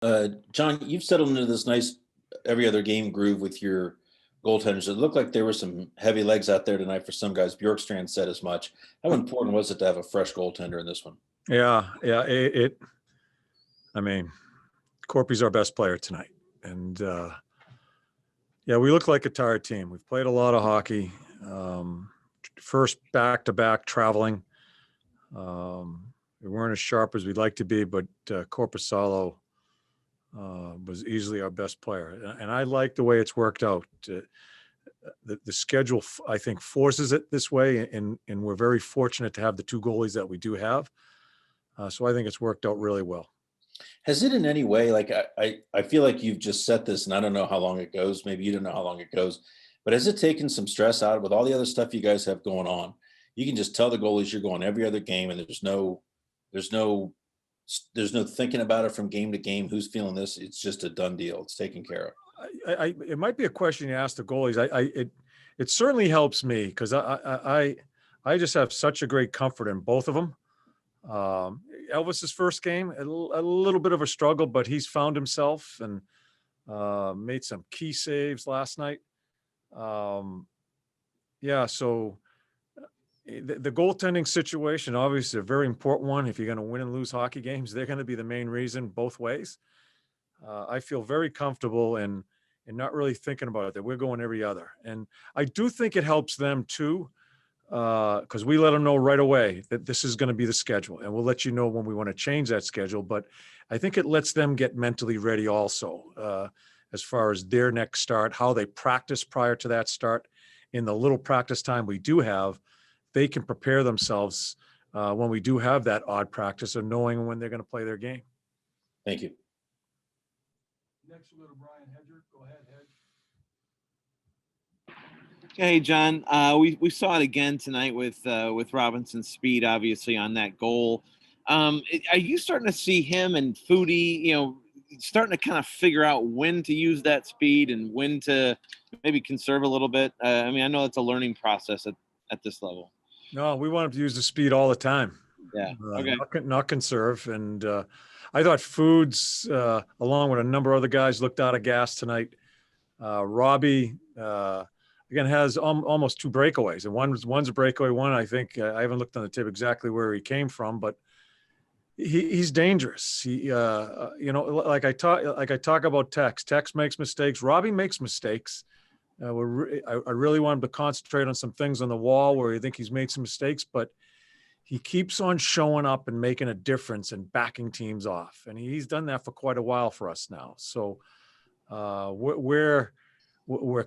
John, you've settled into this nice every other game groove with your goaltenders. It looked like there were some heavy legs out there tonight for some guys. Bjorkstrand said as much. How important was it to have a fresh goaltender in this one? Yeah. I mean, Corpy's our best player tonight, and yeah, we look like a tired team. We've played a lot of hockey. First back-to-back traveling. We weren't as sharp as we'd like to be, but Corpusalo was easily our best player, and I like the way it's worked out. The schedule, I think, forces it this way, and we're very fortunate to have the two goalies that we do have. So I think it's worked out really well. Has it in any way, like I feel like you've just set this, and I don't know how long it goes. Maybe you don't know how long it goes, but has it taken some stress out with all the other stuff you guys have going on? You can just tell the goalies you're going every other game, and there's no, there's no thinking about it from game to game. Who's feeling this? It's just a done deal. It's taken care of. It might be a question you ask the goalies. It certainly helps me because I just have such a great comfort in both of them. Elvis's first game, a little bit of a struggle, but he's found himself and made some key saves last night. Yeah, so the goaltending situation, obviously a very important one. If you're going to win and lose hockey games, they're going to be the main reason both ways. I feel very comfortable in not really thinking about it, that we're going every other. And I do think it helps them too, because we let them know right away that this is going to be the schedule, and we'll let you know when we want to change that schedule. But I think it lets them get mentally ready also, as far as their next start, how they practice prior to that start. In the little practice time we do have, they can prepare themselves when we do have that odd practice of knowing when they're going to play their game. Thank you. Next, we'll go to Brian Hedger. Go ahead, Hedge. Hey, John. We saw it again tonight with Robinson's speed, obviously, on that goal. Are you starting to see him and Foodie, starting to kind of figure out when to use that speed and when to maybe conserve a little bit? I know it's a learning process at this level. No, we want him to use the speed all the time. Yeah. Okay. Not conserve. And I thought Foods, along with a number of other guys, looked out of gas tonight. Robbie, again, has almost two breakaways, and one's a breakaway. One, I think, I haven't looked on the tape exactly where he came from, but he's dangerous. He, like I talk about Tex. Tex makes mistakes. Robbie makes mistakes. I really want him to concentrate on some things on the wall where I think he's made some mistakes, but he keeps on showing up and making a difference and backing teams off. And he's done that for quite a while for us now. So we're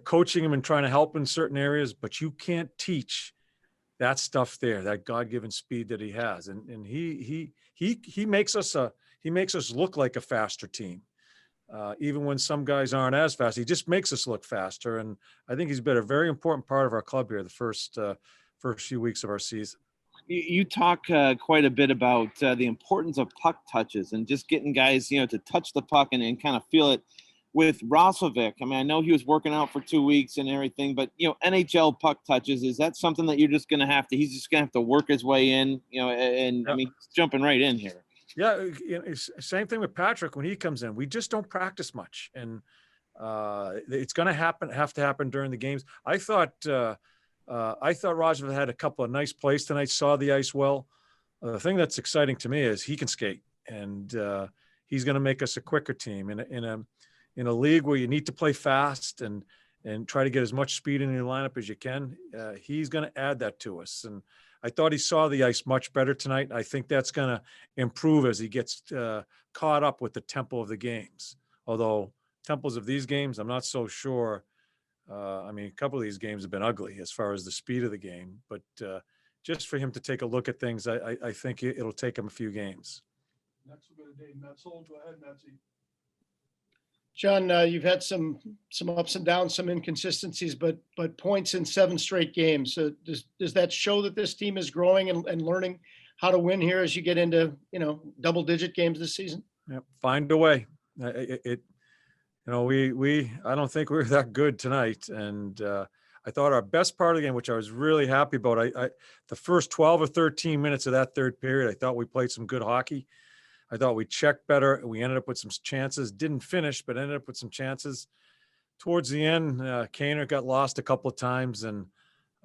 coaching him and trying to help in certain areas, but you can't teach that stuff there, that God-given speed that he has. And he makes us look like a faster team. Even when some guys aren't as fast, he just makes us look faster. And I think he's been a very important part of our club here the first few weeks of our season. You talk quite a bit about the importance of puck touches and just getting guys, to touch the puck and kind of feel it. With Roslovic, I know he was working out for 2 weeks and everything, but NHL puck touches, is that something that you're just going to have to? He's just going to have to work his way in, and yeah. He's jumping right in here. Yeah, same thing with Patrick when he comes in. We just don't practice much, and it's going to have to happen during the games. I thought Roslovic had a couple of nice plays tonight. Saw the ice well. The thing that's exciting to me is he can skate, and he's going to make us a quicker team in a league where you need to play fast and try to get as much speed in your lineup as you can. He's going to add that to us. And I thought he saw the ice much better tonight. I think that's going to improve as he gets caught up with the tempo of the games. Although tempos of these games, I'm not so sure. A couple of these games have been ugly as far as the speed of the game, but just for him to take a look at things, I think it'll take him a few games. Next we'll go to Dave Metzel. Go ahead, Metzel. John, you've had some ups and downs, some inconsistencies, but points in 7 straight games. So does that show that this team is growing and learning how to win here as you get into double-digit games this season? Yeah, find a way. I don't think we were that good tonight, and I thought our best part of the game, which I was really happy about, the first 12 or 13 minutes of that third period, I thought we played some good hockey. I thought we checked better. We ended up with some chances, didn't finish, but ended up with some chances. Towards the end, Kaner got lost a couple of times, and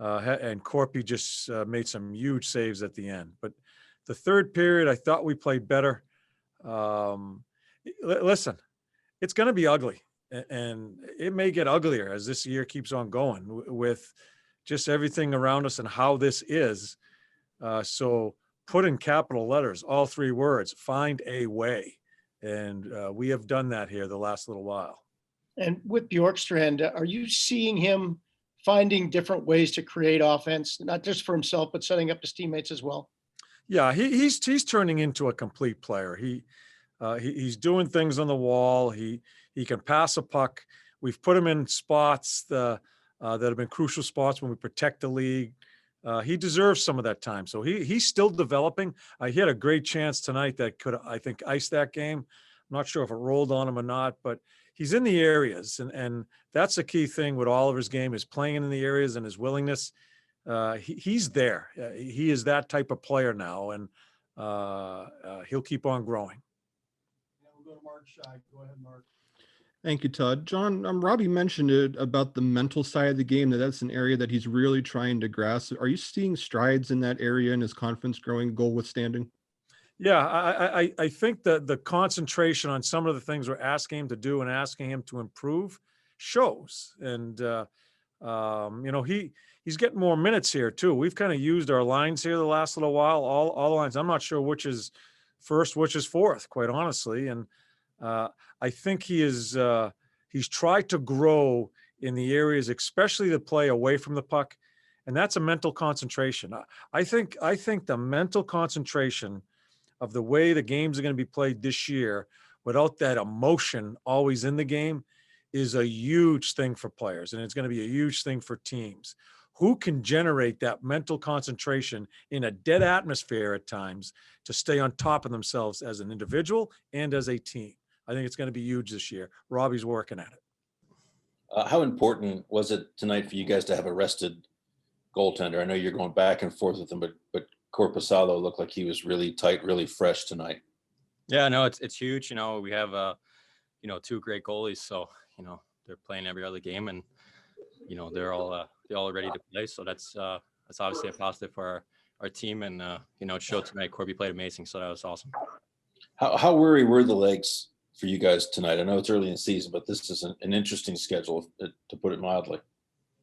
Corpy just made some huge saves at the end. But the third period, I thought we played better. Listen, it's going to be ugly, and it may get uglier as this year keeps on going with just everything around us and how this is. So put in capital letters, all three words, find a way. And we have done that here the last little while. And with Bjorkstrand, are you seeing him finding different ways to create offense, not just for himself, but setting up his teammates as well? Yeah, he's turning into a complete player. He's doing things on the wall. He can pass a puck. We've put him in spots that have been crucial spots when we protect the league. He deserves some of that time. So he's still developing. He had a great chance tonight that could, I think, ice that game. I'm not sure if it rolled on him or not, but he's in the areas. And that's the key thing with Oliver's game is playing in the areas and his willingness. He's there. He is that type of player now, and he'll keep on growing. Yeah, we'll go to Mark Scheib. Go ahead, Mark. Thank you, Todd. John, Robbie mentioned it about the mental side of the game, that's an area that he's really trying to grasp. Are you seeing strides in that area and his confidence growing, goal withstanding? Yeah, I think that the concentration on some of the things we're asking him to do and asking him to improve shows. And, he's getting more minutes here too. We've kind of used our lines here the last little while, all the lines. I'm not sure which is first, which is fourth, quite honestly. And I think he's tried to grow in the areas, especially the play away from the puck. And that's a mental concentration. I think the mental concentration of the way the games are going to be played this year without that emotion always in the game is a huge thing for players. And it's going to be a huge thing for teams. Who can generate that mental concentration in a dead atmosphere at times to stay on top of themselves as an individual and as a team? I think it's going to be huge this year. Robbie's working at it. How important was it tonight for you guys to have a rested goaltender? I know you're going back and forth with him, but Corpusalo looked like he was really tight, really fresh tonight. Yeah, no, it's huge. We have two great goalies, so they're playing every other game, and they're all ready to play. So that's obviously a positive for our team, and it showed tonight. Corby played amazing, so that was awesome. How worried were the legs for you guys tonight? I know it's early in the season, but this is an interesting schedule, to put it mildly.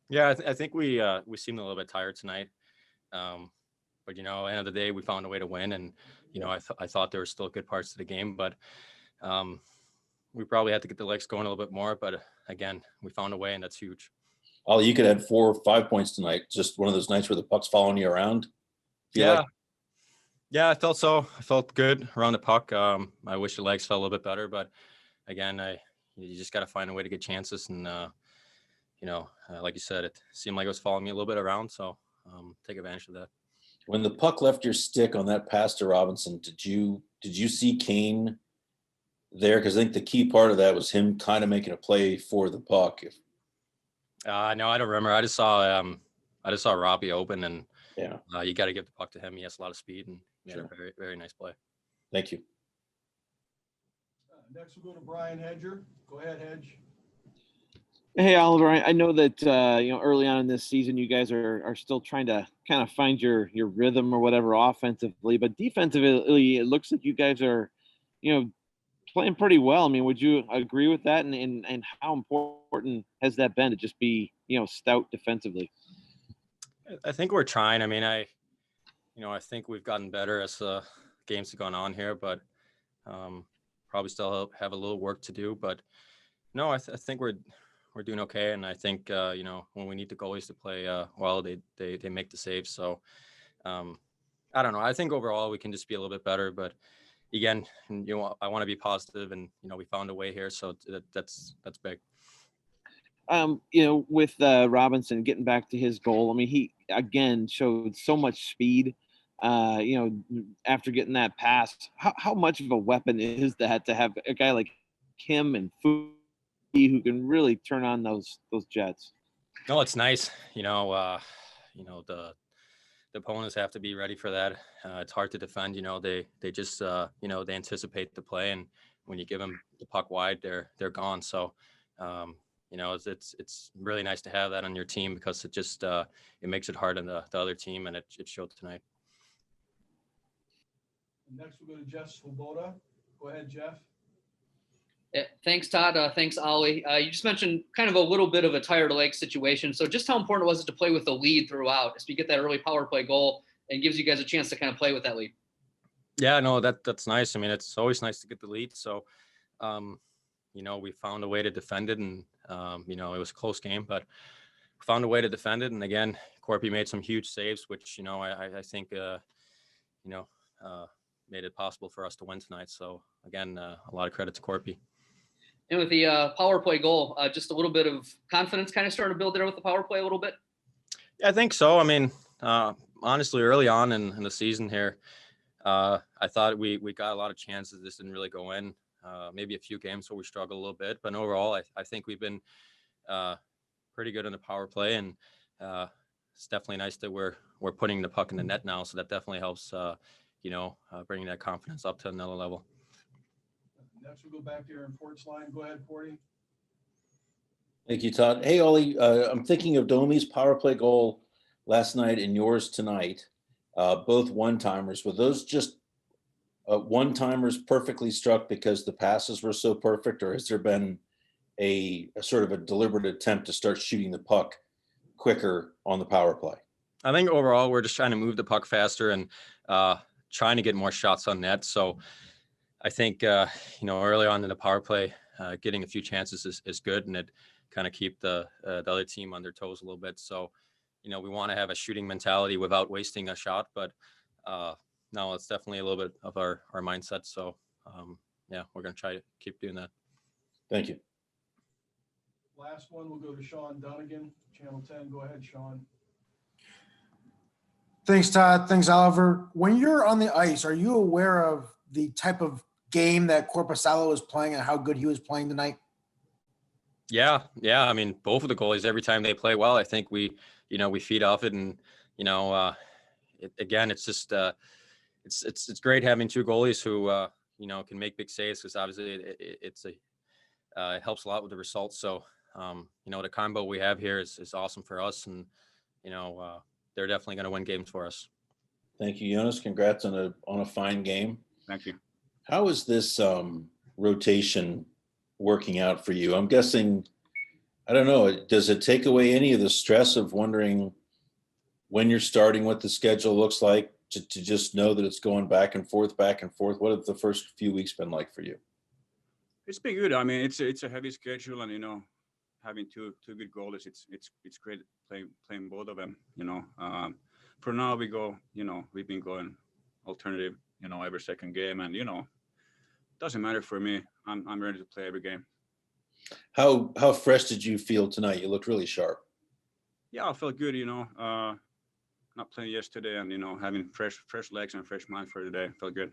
Yeah, I think we seemed a little bit tired tonight. But at the end of the day, we found a way to win, and I thought there were still good parts to the game, but we probably had to get the legs going a little bit more. But again, we found a way, and that's huge. Ollie, you could have 4 or 5 points tonight. Just one of those nights where the puck's following you around. Yeah, I felt so. I felt good around the puck. I wish the legs felt a little bit better, but again, you just got to find a way to get chances, and like you said, it seemed like it was following me a little bit around, so take advantage of that. When the puck left your stick on that pass to Robinson, did you see Kane there? Because I think the key part of that was him kind of making a play for the puck. No, I don't remember. I just saw Robbie open, and yeah, you got to give the puck to him. He has a lot of speed, and he had Sure. a very, very nice play. Thank you. Next, we'll go to Brian Hedger. Go ahead, Hedge. Hey, Oliver, I know that, early on in this season, you guys are still trying to kind of find your rhythm or whatever offensively, but defensively, it looks like you guys are, playing pretty well. I mean, would you agree with that? And how important has that been to just be, stout defensively? I think we're trying. I mean, I think we've gotten better as the games have gone on here, but probably still have a little work to do. But no, I think we're doing okay. And I think, when we need the goalies to play well, they make the saves. So I don't know. I think overall we can just be a little bit better. But again, I want to be positive, and, we found a way here. So that's big. With Robinson getting back to his goal, I mean, he again showed so much speed. After getting that pass, how much of a weapon is that to have a guy like him and Foo who can really turn on those jets? No, it's nice. The the opponents have to be ready for that. It's hard to defend. They just they anticipate the play, and when you give them the puck wide, they're gone. So it's really nice to have that on your team, because it just it makes it hard on the other team, and it showed tonight. Next, we'll go to Jeff Svoboda. Go ahead, Jeff. Yeah, thanks, Todd. Thanks, Ollie. You just mentioned kind of a little bit of a tired leg situation. So just how important was it to play with the lead throughout, as we get that early power play goal and gives you guys a chance to kind of play with that lead? Yeah, no, that's nice. I mean, it's always nice to get the lead. So, we found a way to defend it, and it was a close game, but we found a way to defend it. And again, Corpy made some huge saves, which I think made it possible for us to win tonight. So again, a lot of credit to Corpy. And with the power play goal, just a little bit of confidence kind of started to build there with the power play a little bit? Yeah, I think so. I mean, honestly, early on in the season here, I thought we got a lot of chances. This didn't really go in. Maybe a few games where we struggled a little bit. But overall, I think we've been pretty good in the power play. And it's definitely nice that we're putting the puck in the net now. So that definitely helps, bringing that confidence up to another level. Next, we'll go back to Aaron Port's line. Go ahead, Porty. Thank you, Todd. Hey, Ollie, I'm thinking of Domi's power play goal last night and yours tonight, both one-timers. Were those just one-timers perfectly struck because the passes were so perfect, or has there been a sort of a deliberate attempt to start shooting the puck quicker on the power play? I think overall we're just trying to move the puck faster and trying to get more shots on net. So I think, early on in the power play, getting a few chances is good, and it kind of keep the other team on their toes a little bit. So, we want to have a shooting mentality without wasting a shot, but no, it's definitely a little bit of our mindset. So, we're going to try to keep doing that. Thank you. Last one, we'll go to Sean Dunnigan, Channel 10. Go ahead, Sean. Thanks, Todd. Thanks, Oliver. When you're on the ice, are you aware of the type of game that Korpisalo was playing and how good he was playing tonight? Yeah. I mean, both of the goalies, every time they play well, I think we feed off it, and it's just it's great having two goalies who can make big saves, because obviously it helps a lot with the results. So the combo we have here is awesome for us, and they're definitely going to win games for us. Thank you, Jonas. Congrats on a fine game. Thank you. How is this rotation working out for you? I'm guessing, I don't know, does it take away any of the stress of wondering when you're starting, what the schedule looks like, to just know that it's going back and forth? What have the first few weeks been like for you? It's been good. I mean, it's a heavy schedule, and having two good goalies, it's great playing both of them. For now we go. We've been going alternative. Every second game, and doesn't matter for me. I'm ready to play every game. How fresh did you feel tonight? You looked really sharp. Yeah, I felt good. Not playing yesterday, and having fresh legs and fresh mind for today. Felt good.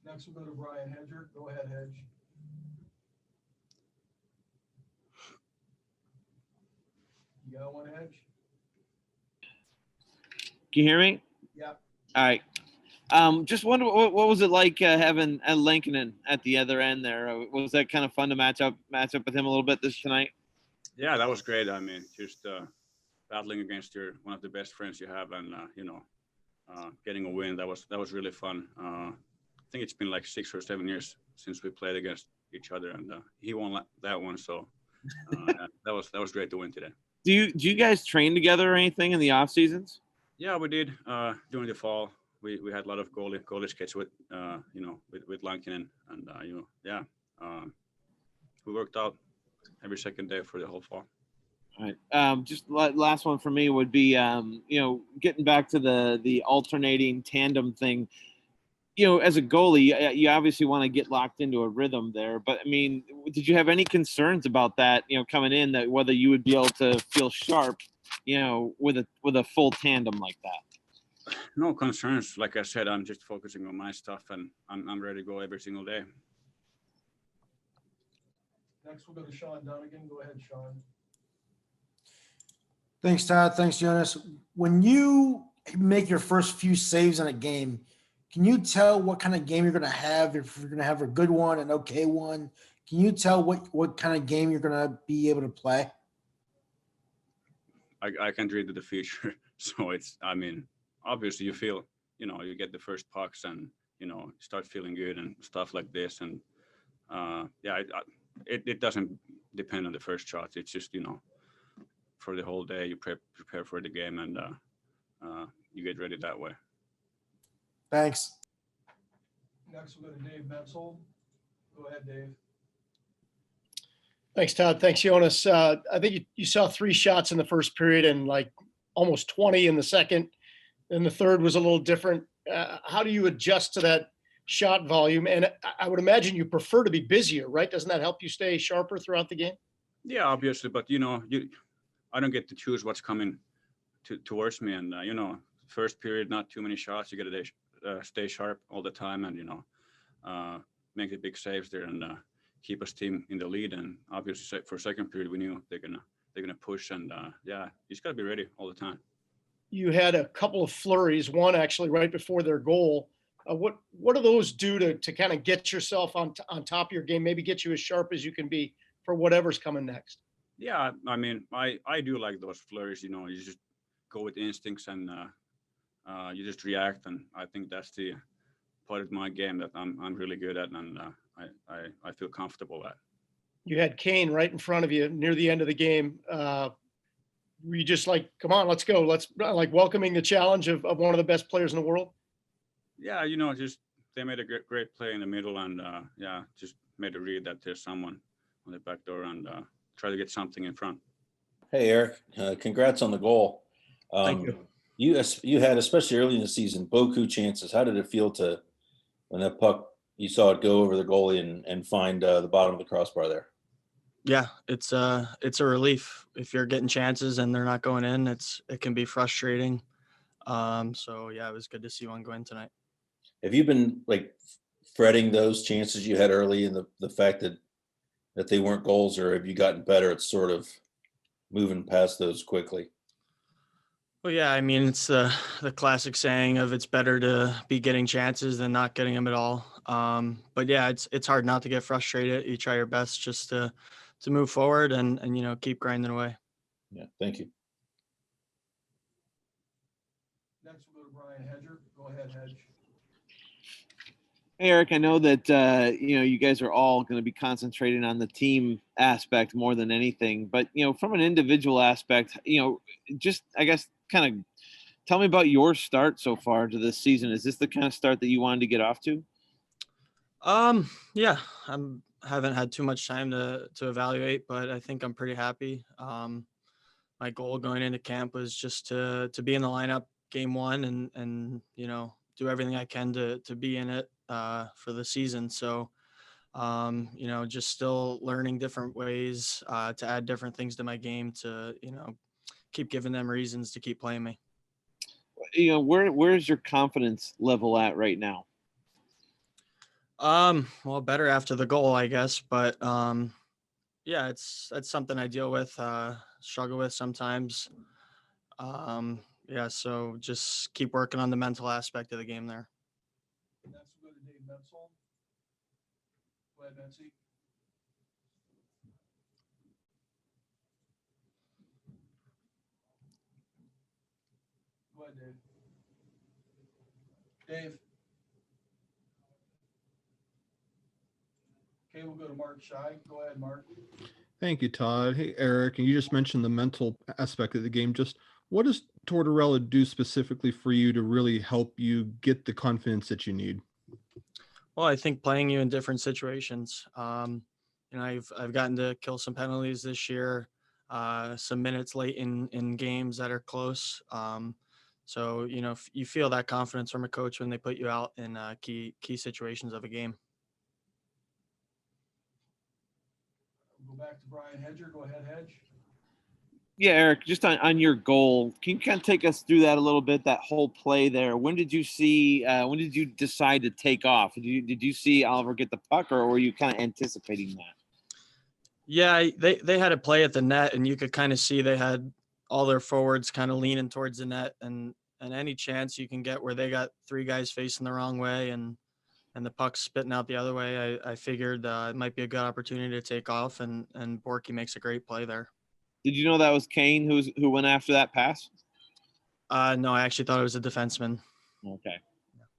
Next, we'll go to Brian Hedger. Go ahead, Hedge. You got one, Hedge? Can you hear me? Yeah. All right. Just wonder what was it like having Lankinen at the other end there? Was that kind of fun to match up with him a little bit tonight? Yeah, that was great. I mean, just battling against one of the best friends you have, and getting a win. That was really fun. I think it's been like 6 or 7 years since we played against each other, and he won that one. So that was great to win today. Do you guys train together or anything in the off seasons? Yeah, we did during the fall. We had a lot of goalie sketch with Lankinen, and we worked out every second day for the whole fall. All right. Just last one for me would be getting back to the alternating tandem thing. As a goalie, you obviously want to get locked into a rhythm there. But I mean, did you have any concerns about that? Coming in, that whether you would be able to feel sharp, with a full tandem like that? No concerns. Like I said, I'm just focusing on my stuff, and I'm ready to go every single day. Next, we'll go to Sean Dunnigan. Go ahead, Sean. Thanks, Todd. Thanks, Jonas. When you make your first few saves in a game, can you tell what kind of game you're going to have? If you're going to have a good one, an okay one, can you tell what kind of game you're going to be able to play? I can't read the future. So it's, I mean, obviously you feel, you get the first pucks and, start feeling good and stuff like this. And it doesn't depend on the first shot. It's just, for the whole day, you prepare for the game and you get ready that way. Thanks. Next, we'll go to Dave Metzel. Go ahead, Dave. Thanks, Todd. Thanks, Jonas. I think you saw 3 shots in the first period and like almost 20 in the second. And the third was a little different. How do you adjust to that shot volume? And I would imagine you prefer to be busier, right? Doesn't that help you stay sharper throughout the game? Yeah, obviously, but I don't get to choose what's coming towards me. And first period, not too many shots. You got to stay sharp all the time, and make the big saves there and keep us team in the lead. And obviously, for second period, we knew they're gonna push, and you just got to be ready all the time. You had a couple of flurries, one actually right before their goal. What do those do to kind of get yourself on top of your game, maybe get you as sharp as you can be for whatever's coming next? Yeah, I mean, I do like those flurries. You just go with instincts and you just react, and I think that's the part of my game that I'm really good at, and I feel comfortable at. You had Kane right in front of you near the end of the game. Were you just like, come on, let's go. Let's like welcoming the challenge of one of the best players in the world? Yeah, just they made a great play in the middle, and just made a read that there's someone on the back door and try to get something in front. Hey, Eric, congrats on the goal. Thank you. You had, especially early in the season, beaucoup chances. How did it feel to when that puck, you saw it go over the goalie and find the bottom of the crossbar there? Yeah, it's a relief if you're getting chances and they're not going in. It can be frustrating. So yeah, it was good to see one go in tonight. Have you been like fretting those chances you had early and the fact that they weren't goals, or have you gotten better at sort of moving past those quickly? Well, yeah, I mean, it's the classic saying of it's better to be getting chances than not getting them at all. But yeah, it's hard not to get frustrated. You try your best just to move forward and keep grinding away. Yeah, thank you. Next, we'll go to Brian Hedger. Go ahead, Hedge. Hey, Eric, I know that, you guys are all going to be concentrating on the team aspect more than anything, but, from an individual aspect, just, I guess, kind of tell me about your start so far to this season. Is this the kind of start that you wanted to get off to? Yeah, haven't had too much time to evaluate, but I think I'm pretty happy. My goal going into camp was just to be in the lineup game 1 and do everything I can to be in it for the season. So, just still learning different ways to add different things to my game to, keep giving them reasons to keep playing me. Where's your confidence level at right now? Well, better after the goal, I guess, but yeah, that's something I deal with, struggle with sometimes. Yeah, so just keep working on the mental aspect of the game there. Next, we'll go to Dave Metzel. Go ahead, Betsy. Go ahead, Dave. Dave. Okay, we'll go to Mark Scheid. Go ahead, Mark. Thank you, Todd. Hey, Eric, and you just mentioned the mental aspect of the game. Just what does Tortorella do specifically for you to really help you get the confidence that you need? Well, I think playing you in different situations. I've gotten to kill some penalties this year, some minutes late in games that are close. So, you feel that confidence from a coach when they put you out in key situations of a game. We'll go back to Brian Hedger. Go ahead, Hedge. Yeah, Eric, just on your goal, can you kind of take us through that a little bit, that whole play there? When did you decide to take off? Did you see Oliver get the puck, or were you kind of anticipating that? Yeah, they had a play at the net, and you could kind of see they had all their forwards kind of leaning towards the net, and any chance you can get where they got 3 guys facing the wrong way and the puck's spitting out the other way, I figured it might be a good opportunity to take off, and Borky makes a great play there. Did you know that was Kane who went after that pass? No, I actually thought it was a defenseman. Okay.